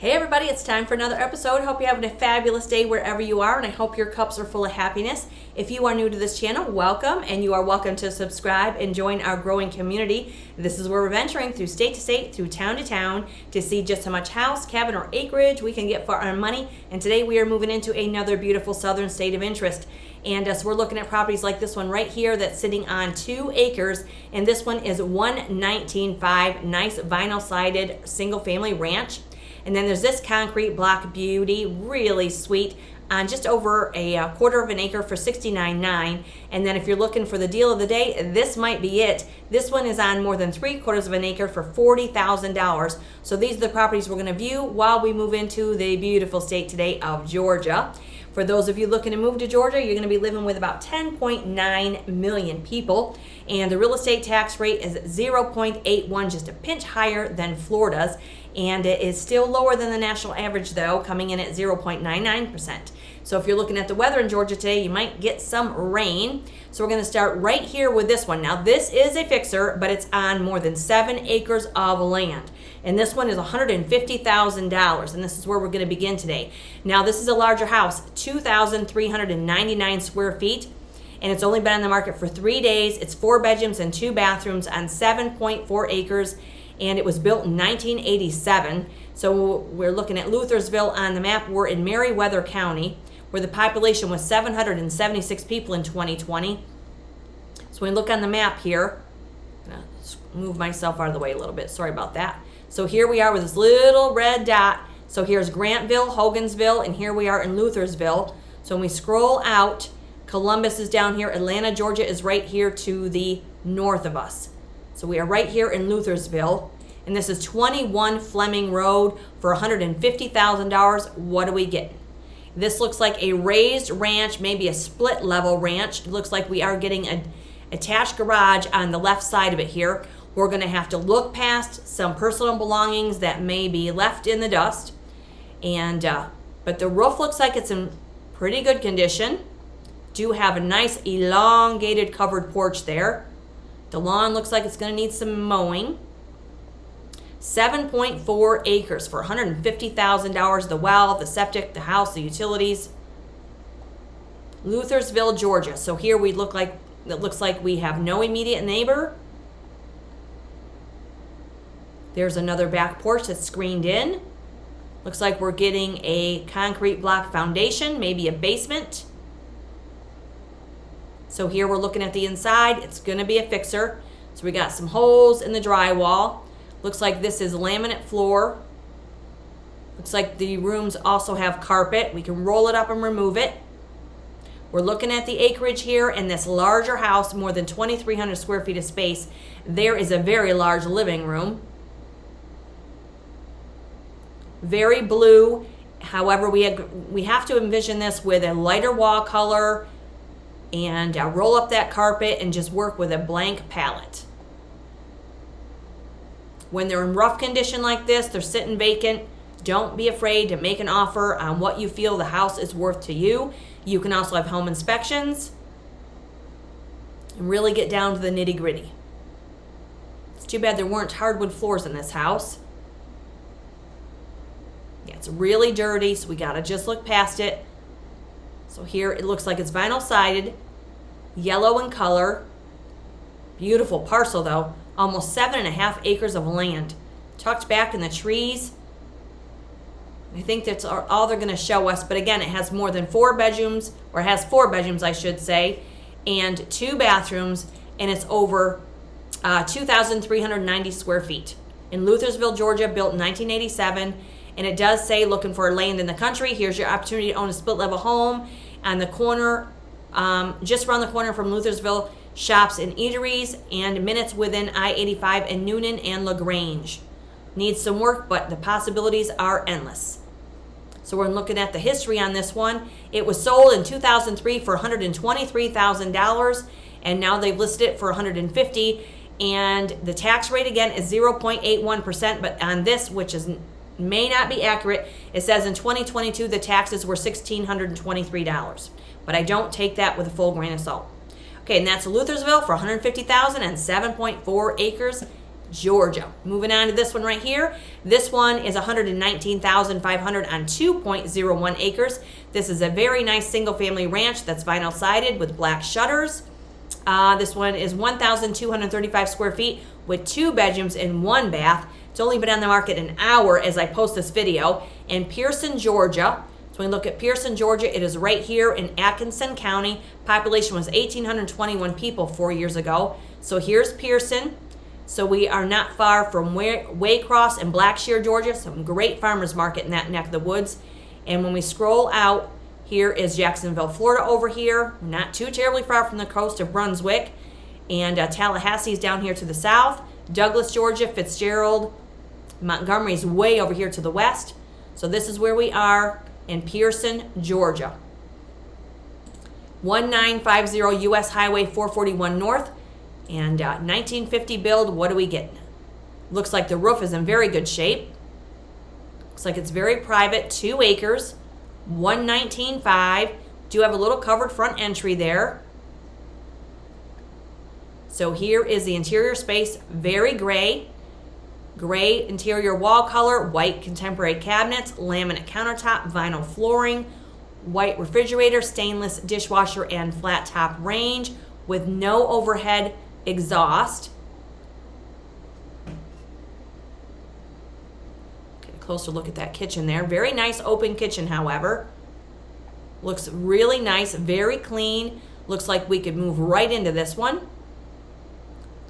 Hey everybody, it's time for another episode. Hope you're having a fabulous day wherever you are, and I hope your cups are full of happiness. If you are new to this channel, welcome, and you are welcome to subscribe and join our growing community. This is where we're venturing through state to state, through town to town, to see just how much house, cabin, or acreage we can get for our money. And today we are moving into another beautiful southern state of interest. And so we're looking at properties like this one right here that's sitting on 2 acres, and this one is 119.5, nice vinyl sided single family ranch. And then there's this concrete block beauty, really sweet, on just over a quarter of an acre for $69.9. And then if you're looking for the deal of the day, this might be it. This one is on more than 3/4 of an acre for $40,000. So these are the properties we're going to view while we move into the beautiful state today of Georgia. For those of you looking to move to Georgia, you're going to be living with about 10.9 million people. And the real estate tax rate is 0.81, just a pinch higher than Florida's. And it is still lower than the national average, though, coming in at 0.99%. So if you're looking at the weather in Georgia today, you might get some rain. So we're going to start right here with this one. Now, this is a fixer, but it's on more than 7 acres of land. And this one is $150,000, and this is where we're going to begin today. Now, this is a larger house, 2,399 square feet, and it's only been on the market for 3 days. It's 4 bedrooms and 2 bathrooms on 7.4 acres, and it was built in 1987. So we're looking at Luthersville on the map. We're in Meriwether County, where the population was 776 people in 2020. So when we look on the map here, I'm going to move myself out of the way a little bit. Sorry about that. So here we are with this little red dot. So here's Grantville, Hogansville, and here we are in Luthersville. So when we scroll out, Columbus is down here. Atlanta, Georgia is right here to the north of us. So we are right here in Luthersville. And this is 21 Fleming Road for $150,000. What do we get? This looks like a raised ranch, maybe a split level ranch. It looks like we are getting an attached garage on the left side of it here. We're going to have to look past some personal belongings that may be left in the dust. And but the roof looks like it's in pretty good condition. Do have a nice elongated covered porch there. The lawn looks like it's going to need some mowing. 7.4 acres for $150,000. The well, the septic, the house, the utilities. Luthersville, Georgia. So here it looks like we have no immediate neighbor. There's another back porch that's screened in. Looks like we're getting a concrete block foundation, maybe a basement. So here we're looking at the inside. It's going to be a fixer. So we got some holes in the drywall. Looks like this is laminate floor. Looks like the rooms also have carpet. We can roll it up and remove it. We're looking at the acreage here in this larger house, more than 2,300 square feet of space. There is a very large living room. Very blue. However, we have to envision this with a lighter wall color and roll up that carpet and just work with a blank palette. When they're in rough condition like this, they're sitting vacant, don't be afraid to make an offer on what you feel the house is worth to you. You can also have home inspections and really get down to the nitty-gritty. It's too bad there weren't hardwood floors in this house. Yeah, it's really dirty, so we gotta just look past it. So here it looks like it's vinyl sided, yellow in color. Beautiful parcel though, almost 7.5 acres of land, tucked back in the trees. I think that's all they're gonna show us, but again, it has more than 4 bedrooms, or it has 4 bedrooms I should say, and 2 bathrooms, and it's over 2,390 square feet. In Luthersville, Georgia, built in 1987. And it does say looking for land in the country. Here's your opportunity to own a split level home. On the corner, just around the corner from Luthersville, shops and eateries, and minutes within I-85 in Noonan and LaGrange. Needs some work, but the possibilities are endless. So we're looking at the history on this one. It was sold in 2003 for $123,000, and now they've listed it for $150,000. And the tax rate again is 0.81%, but on this, which may not be accurate, it says in 2022 the taxes were $1,623, but I don't take that with a full grain of salt. Okay, and that's Luthersville for $150,000 and 7.4 acres. Georgia. Moving on to this one right here. This one is $119,500 on 2.01 acres. This is a very nice single-family ranch that's vinyl sided with black shutters. This one is 1,235 square feet with 2 bedrooms and 1 bath. It's only been on the market an hour as I post this video in Pearson, Georgia. So when we look at Pearson, Georgia, it is right here in Atkinson County. Population was 1,821 people 4 years ago. So here's Pearson. So we are not far from Waycross and Berkshire, Georgia. Some great farmers market in that neck of the woods. And when we scroll out, here is Jacksonville, Florida over here. Not too terribly far from the coast of Brunswick. And Tallahassee's down here to the south. Douglas, Georgia, Fitzgerald, Montgomery's way over here to the west. So this is where we are in Pearson, Georgia. 1950 US Highway 441 North. And 1950 build, what do we get? Looks like the roof is in very good shape. Looks like it's very private, 2 acres, 119.5. Do have a little covered front entry there. So here is the interior space, very gray. Gray interior wall color, white contemporary cabinets, laminate countertop, vinyl flooring, white refrigerator, stainless dishwasher, and flat top range with no overhead exhaust. Get a closer look at that kitchen there. Very nice open kitchen, however. Looks really nice, very clean. Looks like we could move right into this one.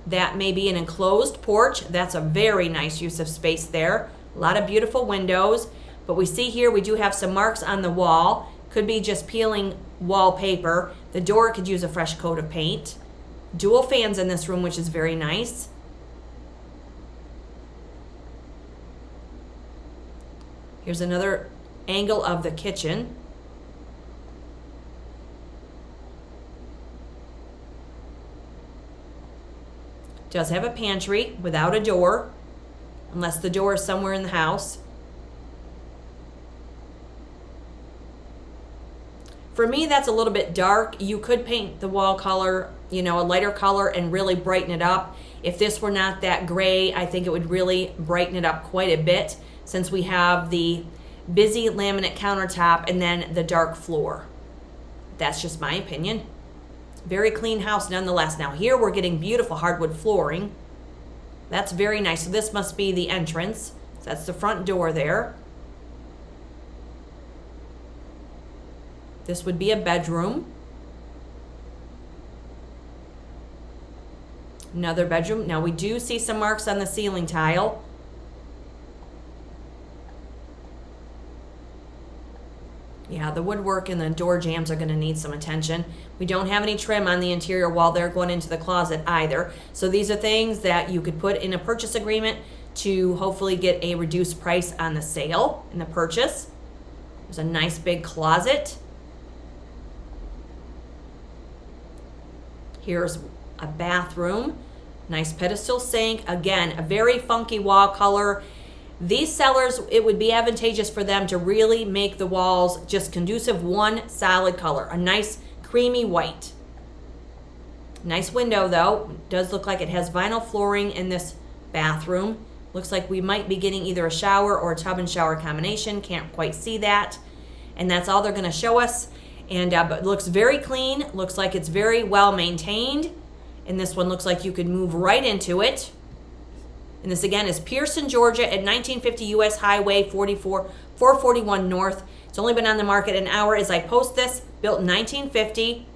That may be an enclosed porch. That's a very nice use of space there. A lot of beautiful windows. But we see here we do have some marks on the wall. Could be just peeling wallpaper. The door could use a fresh coat of paint. Dual fans in this room, which is very nice. Here's another angle of the kitchen. Does have a pantry without a door, unless the door is somewhere in the house. For me, that's a little bit dark. You could paint the wall color, a lighter color and really brighten it up. If this were not that gray, I think it would really brighten it up quite a bit since we have the busy laminate countertop and then the dark floor. That's just my opinion. Very clean house nonetheless. Now here we're getting beautiful hardwood flooring. That's very nice. So this must be the entrance. So that's the front door there. This would be a bedroom. Another bedroom. Now we do see some marks on the ceiling tile. Yeah, the woodwork and the door jambs are going to need some attention. We don't have any trim on the interior wall there going into the closet either. So these are things that you could put in a purchase agreement to hopefully get a reduced price on the sale in the purchase. There's a nice big closet. Here's a bathroom. Nice pedestal sink. Again, a very funky wall color. These sellers, it would be advantageous for them to really make the walls just conducive one solid color, a nice creamy white. Nice window though. Does look like it has vinyl flooring in this bathroom. Looks like we might be getting either a shower or a tub and shower combination. Can't quite see that. And that's all they're going to show us. And but it looks very clean. Looks like it's very well maintained. And this one looks like you could move right into it. And this again is Pearson, Georgia at 1950 US Highway 441 North. It's only been on the market an hour as I post this. Built in 1950.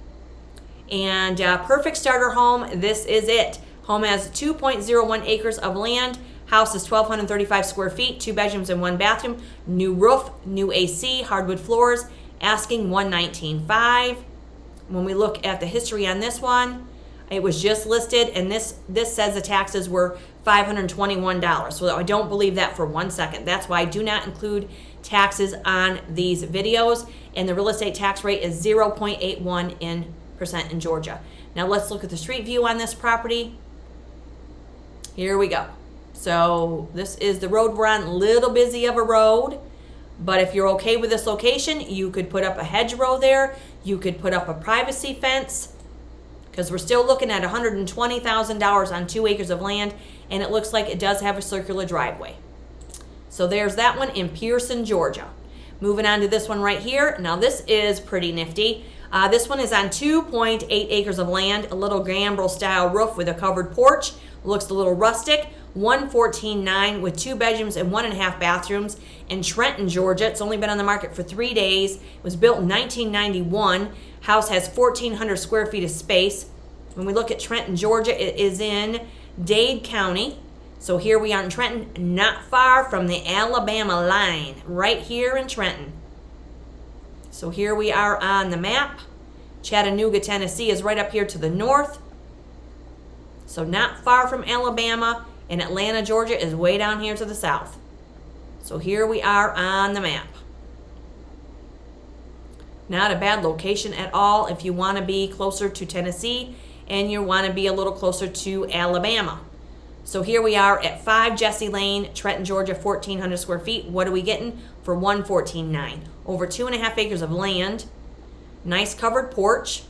And perfect starter home. This is it. Home has 2.01 acres of land. House is 1,235 square feet. 2 bedrooms and 1 bathroom. New roof, new AC, hardwood floors. Asking $119,500. When we look at the history on this one, it was just listed, and this says the taxes were $521. So I don't believe that for 1 second. That's why I do not include taxes on these videos. And the real estate tax rate is 0.81% in Georgia. Now let's look at the street view on this property. Here we go. So this is the road we're on. Little busy of a road. But if you're okay with this location, you could put up a hedgerow there. You could put up a privacy fence, because we're still looking at $120,000 on 2 acres of land and it looks like it does have a circular driveway. So there's that one in Pearson, Georgia. Moving on to this one right here. Now this is pretty nifty. This one is on 2.8 acres of land, a little gambrel style roof with a covered porch. Looks a little rustic. 114.9 with 2 bedrooms and 1.5 bathrooms in Trenton, Georgia. It's only been on the market for 3 days. It was built in 1991. House has 1,400 square feet of space. When we look at Trenton, Georgia, it is in Dade County. So here we are in Trenton, not far from the Alabama line, right here in Trenton. So here we are on the map. Chattanooga, Tennessee is right up here to the north. So not far from Alabama, and Atlanta, Georgia is way down here to the south. So here we are on the map. Not a bad location at all if you want to be closer to Tennessee and you want to be a little closer to Alabama. So here we are at 5 Jesse Lane, Trenton, Georgia, 1,400 square feet. What are we getting for $114.9? Over 2.5 acres of land. Nice covered porch.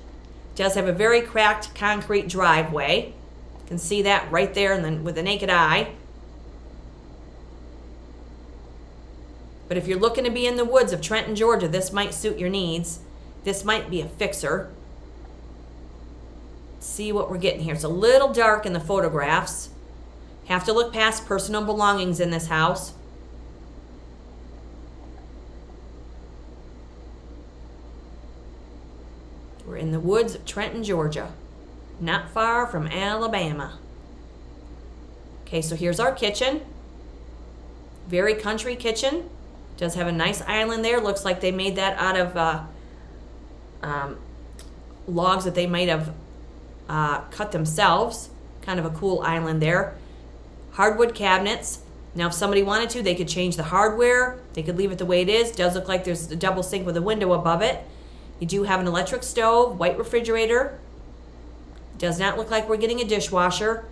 Does have a very cracked concrete driveway. You can see that right there and then with the naked eye. But if you're looking to be in the woods of Trenton, Georgia, this might suit your needs. This might be a fixer. Let's see what we're getting here. It's a little dark in the photographs. Have to look past personal belongings in this house. We're in the woods of Trenton, Georgia. Not far from Alabama. Okay, so here's our kitchen. Very country kitchen. Does have a nice island there. Looks like they made that out of logs that they might have cut themselves. Kind of a cool island there. Hardwood cabinets. Now if somebody wanted to, they could change the hardware. They could leave it the way it is. Does look like there's a double sink with a window above it. You do have an electric stove, white refrigerator. Does not look like we're getting a dishwasher.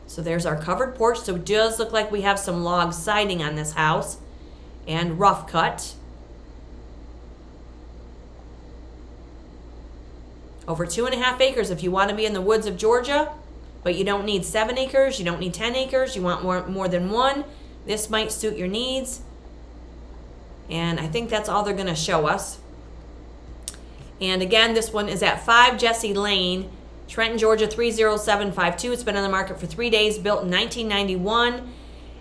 So there's our covered porch. So it does look like we have some log siding on this house and rough cut. Over 2.5 acres if you want to be in the woods of Georgia, but you don't need 7 acres, you don't need 10 acres, you want more than one. This might suit your needs. And I think that's all they're going to show us. And again, this one is at 5 Jesse Lane, Trenton, Georgia, 30752. It's been on the market for 3 days, built in 1991.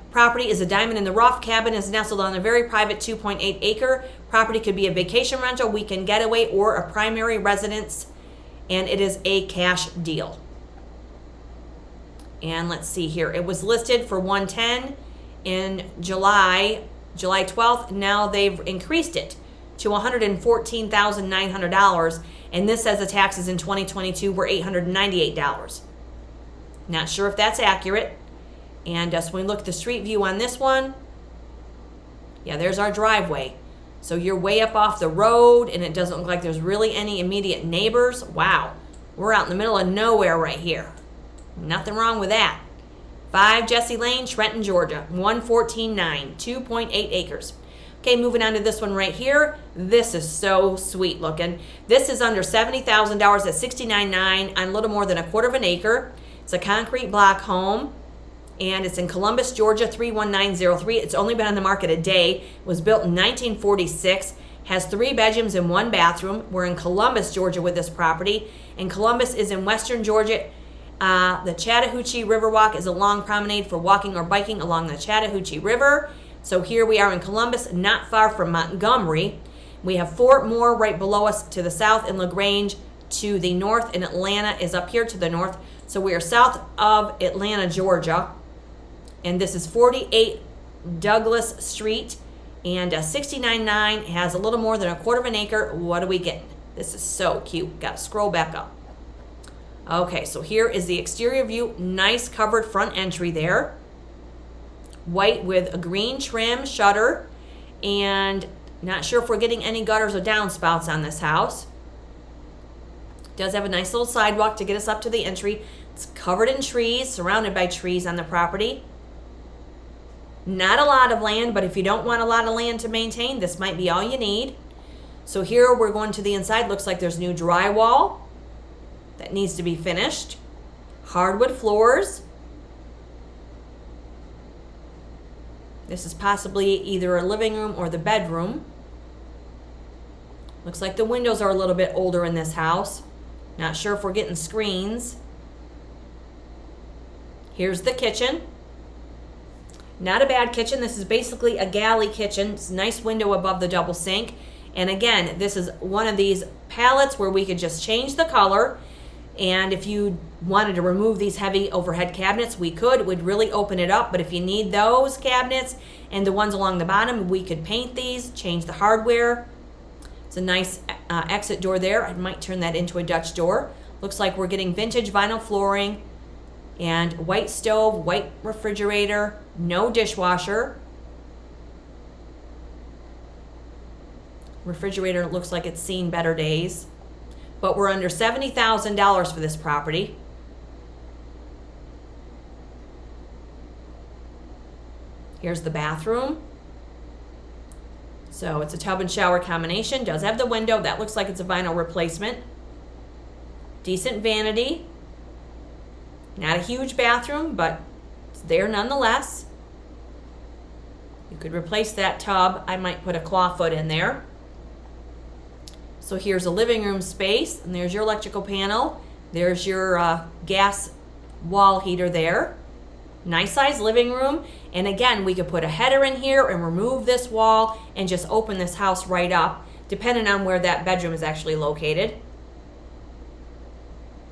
Property is a diamond in the rough. Cabin is nestled on a very private 2.8 acre. Property could be a vacation rental, weekend getaway, or a primary residence. And it is a cash deal. And let's see here. It was listed for $110 in July 12th. Now they've increased it to $114,900. And this says the taxes in 2022 were $898. Not sure if that's accurate. And so when we look at the street view on this one, yeah, there's our driveway. So you're way up off the road, and it doesn't look like there's really any immediate neighbors. Wow, we're out in the middle of nowhere right here. Nothing wrong with that. 5 Jesse Lane, Trenton, Georgia, 114.9, 2.8 acres. Okay, moving on to this one right here. This is so sweet looking. This is under $70,000 at $69.9 on a little more than a quarter of an acre. It's a concrete block home. And it's in Columbus, Georgia, 31903. It's only been on the market a day. It was built in 1946. Has 3 bedrooms and 1 bathroom. We're in Columbus, Georgia with this property. And Columbus is in western Georgia. The Chattahoochee Riverwalk is a long promenade for walking or biking along the Chattahoochee River. So here we are in Columbus, not far from Montgomery. We have Fort Moore right below us to the south and LaGrange to the north. And Atlanta is up here to the north. So we are south of Atlanta, Georgia. And this is 48 Douglas Street, and 69.9 has a little more than a quarter of an acre. What do we get? This is so cute. Got to scroll back up. Okay, so here is the exterior view. Nice covered front entry there. White with a green trim shutter, and not sure if we're getting any gutters or downspouts on this house. Does have a nice little sidewalk to get us up to the entry. It's covered in trees, surrounded by trees on the property. Not a lot of land, but if you don't want a lot of land to maintain, this might be all you need. So here we're going to the inside. Looks like there's new drywall. that needs to be finished. Hardwood floors. This is possibly either a living room or the bedroom. Looks like the windows are a little bit older in this house. Not sure if we're getting screens. Here's the kitchen. Not a bad kitchen. This is basically a galley kitchen. It's a nice window above the double sink. And again, this is one of these palettes where we could just change the color. And if you wanted to remove these heavy overhead cabinets, we could. It would really open it up. But if you need those cabinets and the ones along the bottom, we could paint these, change the hardware. It's a nice exit door there. I might turn that into a Dutch door. Looks like we're getting vintage vinyl flooring and white stove, white refrigerator, no dishwasher. Refrigerator looks like it's seen better days. But we're under $70,000 for this property. Here's the bathroom. So it's a tub and shower combination. Does have the window. That looks like it's a vinyl replacement. Decent vanity. Not a huge bathroom, but it's there nonetheless. You could replace that tub. I might put a clawfoot in there. So here's a living room space, and there's your electrical panel. There's your gas wall heater there. Nice size living room. And again, we could put a header in here and remove this wall and just open this house right up, depending on where that bedroom is actually located.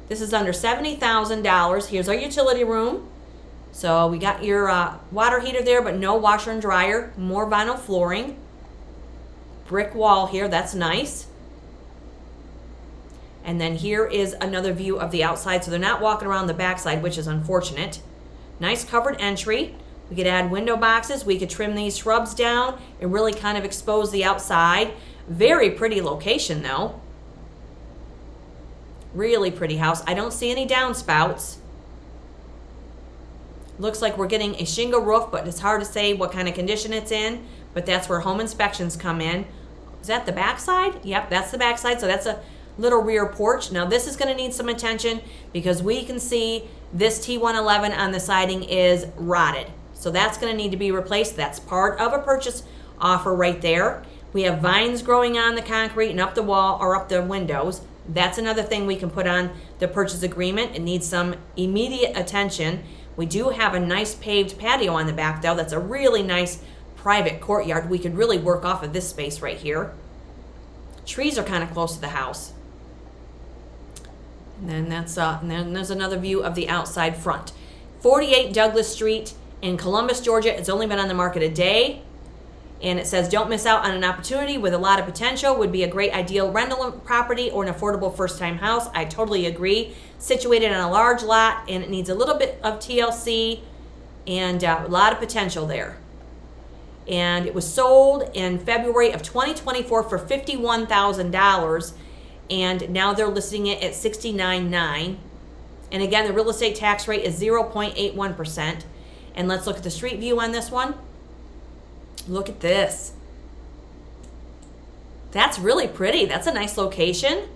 This is under $70,000. Here's our utility room. So we got your water heater there, but no washer and dryer. More vinyl flooring. Brick wall here, that's nice. And then here is another view of the outside. So they're not walking around the backside, which is unfortunate. Nice covered entry. We could add window boxes. We could trim these shrubs down and really kind of expose the outside. Very pretty location though. Really pretty house. I don't see any downspouts. Looks like we're getting a shingle roof, but it's hard to say what kind of condition it's in. But that's where home inspections come in. Is that the backside? Yep, that's the backside. So that's a little rear porch. Now this is going to need some attention because we can see this T111 on the siding is rotted. So that's going to need to be replaced. That's part of a purchase offer right there. We have vines growing on the concrete and up the wall or up the windows. That's another thing we can put on the purchase agreement. It needs some immediate attention. We do have a nice paved patio on the back though. That's a really nice private courtyard. We could really work off of this space right here. Trees are kind of close to the house. And then and then there's another view of the outside front. 48 Douglas Street in Columbus, Georgia. It's only been on the market a day. And it says, don't miss out on an opportunity with a lot of potential. Would be a great ideal rental property or an affordable first-time house. I totally agree. Situated on a large lot, and it needs a little bit of TLC and a lot of potential there. And it was sold in February of 2024 for $51,000. And now they're listing it at $69,900. And again, the real estate tax rate is 0.81%. And let's look at the street view on this one. Look at this. That's really pretty. That's a nice location.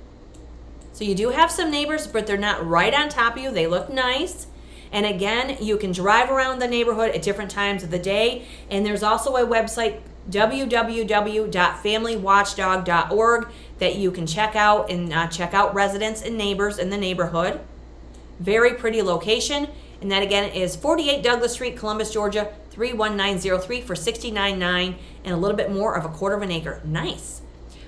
So you do have some neighbors, but they're not right on top of you. They look nice. And again, you can drive around the neighborhood at different times of the day. And there's also a website, www.familywatchdog.org, that you can check out and check out residents and neighbors in the neighborhood. Very pretty location. And that again is 48 Douglas Street, Columbus, Georgia, 31903 for $69,900 and a little bit more of a quarter of an acre. Nice.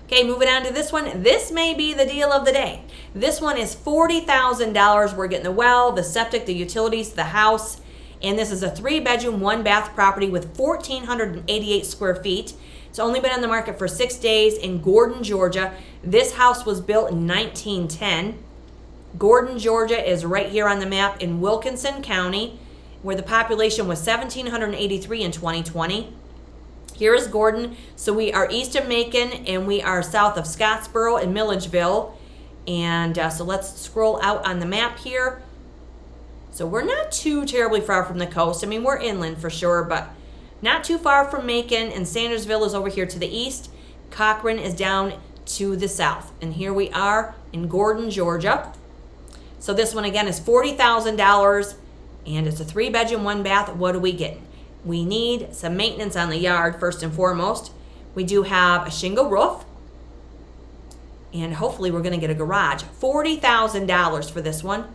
Okay, moving on to this one. This may be the deal of the day. This one is $40,000. We're getting the well, the septic, the utilities, the house. And this is a 3-bedroom, 1-bath property with 1,488 square feet. It's only been on the market for 6 days in Gordon, Georgia. This house was built in 1910. Gordon, Georgia is right here on the map in Wilkinson County, where the population was 1,783 in 2020. Here is Gordon. So we are east of Macon and we are south of Scottsboro and Milledgeville. And so let's scroll out on the map here. So we're not too terribly far from the coast. I mean, we're inland for sure, but not too far from Macon. And Sandersville is over here to the east. Cochran is down to the south. And here we are in Gordon, Georgia. So this one again is $40,000 and it's a 3-bedroom, 1-bath. What do we get? We need some maintenance on the yard first and foremost. We do have a shingle roof. And hopefully we're going to get a garage. $40,000 for this one.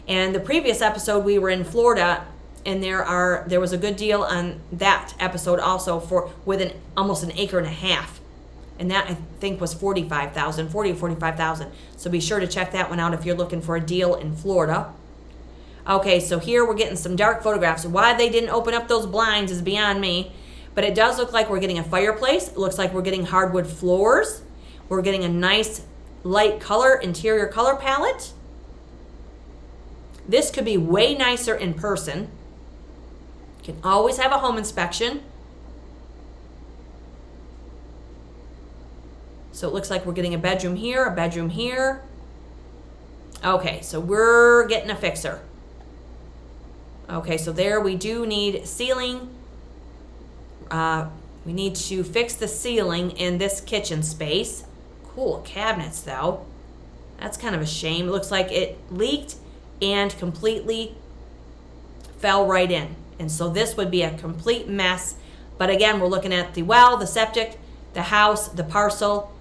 And the previous episode we were in Florida, and there was a good deal on that episode also with almost an acre and a half. And that I think was $45,000, $40,000 or $45,000. So be sure to check that one out if you're looking for a deal in Florida. Okay, so here we're getting some dark photographs. Why they didn't open up those blinds is beyond me. But it does look like we're getting a fireplace. It looks like we're getting hardwood floors. We're getting a nice light color, interior color palette. This could be way nicer in person. You can always have a home inspection. So it looks like we're getting a bedroom here, a bedroom here. Okay, so we're getting a fixer. Okay, so there we do need ceiling. We need to fix the ceiling in this kitchen space. Cool cabinets though. That's kind of a shame. It looks like it leaked and completely fell right in. And so this would be a complete mess. But again, we're looking at the well, the septic, the house, the parcel,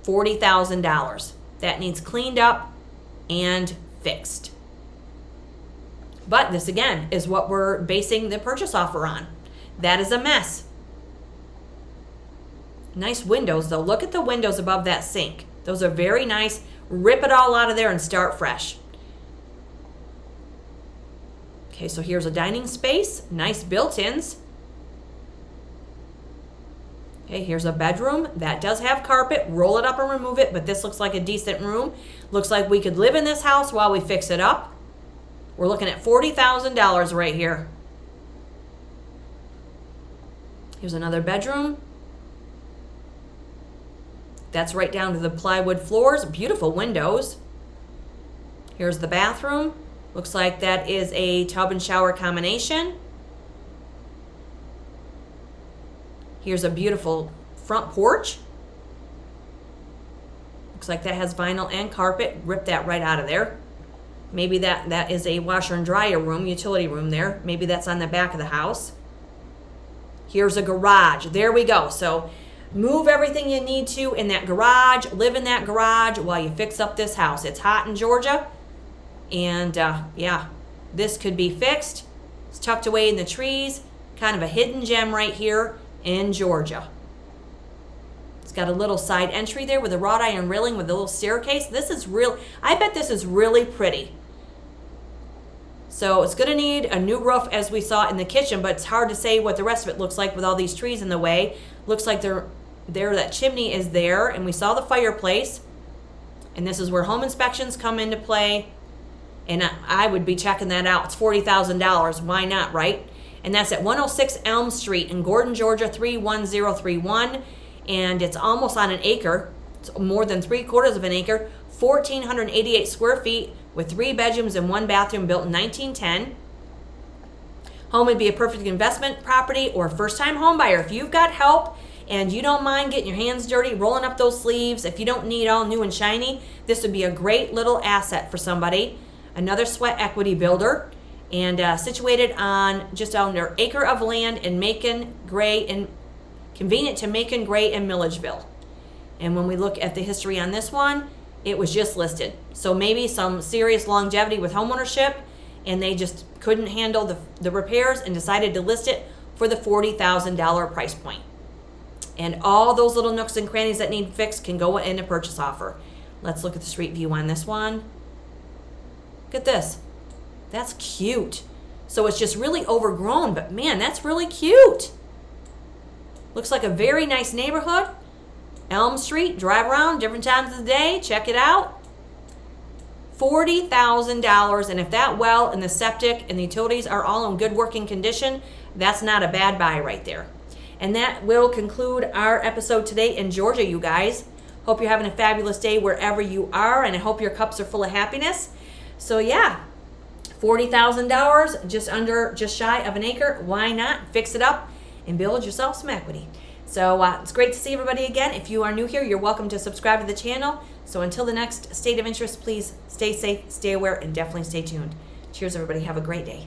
$40,000. That needs cleaned up and fixed. But this again is what we're basing the purchase offer on. That is a mess. Nice windows though. Look at the windows above that sink. Those are very nice. Rip it all out of there and start fresh. Okay, so here's a dining space. Nice built-ins. Okay, here's a bedroom. That does have carpet. Roll it up and remove it, but this looks like a decent room. Looks like we could live in this house while we fix it up. We're looking at $40,000 right here. Here's another bedroom. That's right down to the plywood floors. Beautiful windows. Here's the bathroom. Looks like that is a tub and shower combination. Here's a beautiful front porch. Looks like that has vinyl and carpet. Rip that right out of there. Maybe that is a washer and dryer room, utility room there. Maybe that's on the back of the house. Here's a garage. There we go. So move everything you need to in that garage. Live in that garage while you fix up this house. It's hot in Georgia. And yeah, this could be fixed. It's tucked away in the trees. Kind of a hidden gem right here in Georgia. It's got a little side entry there with a wrought iron railing with a little staircase. This is real. I bet this is really pretty. So it's going to need a new roof as we saw in the kitchen, but it's hard to say what the rest of it looks like with all these trees in the way. Looks like that chimney is there, and we saw the fireplace. And this is where home inspections come into play. And I would be checking that out. It's $40,000. Why not, right? And that's at 106 Elm Street in Gordon, Georgia, 31031. And it's almost on an acre. It's more than 3/4 of an acre. 1,488 square feet with 3 bedrooms and 1 bathroom, built in 1910. Home would be a perfect investment property or first-time home buyer. If you've got help and you don't mind getting your hands dirty, rolling up those sleeves, if you don't need all new and shiny, this would be a great little asset for somebody. Another sweat equity builder, and situated on just under an acre of land in Macon, Gray, and convenient to Macon, Gray, and Milledgeville. And when we look at the history on this one, it was just listed. So maybe some serious longevity with homeownership, and they just couldn't handle the repairs and decided to list it for the $40,000 price point. And all those little nooks and crannies that need fixed can go in a purchase offer. Let's look at the street view on this one. Look at this. That's cute. So it's just really overgrown, but man, that's really cute. Looks like a very nice neighborhood. Elm Street, drive around different times of the day, check it out. $40,000, and if that well and the septic and the utilities are all in good working condition, that's not a bad buy right there. And that will conclude our episode today in Georgia, you guys. Hope you're having a fabulous day wherever you are, and I hope your cups are full of happiness. So yeah, $40,000, just shy of an acre. Why not fix it up and build yourself some equity? So it's great to see everybody again. If you are new here, you're welcome to subscribe to the channel So until the next state of interest, please stay safe, stay aware, and definitely stay tuned. Cheers, everybody. Have a great day.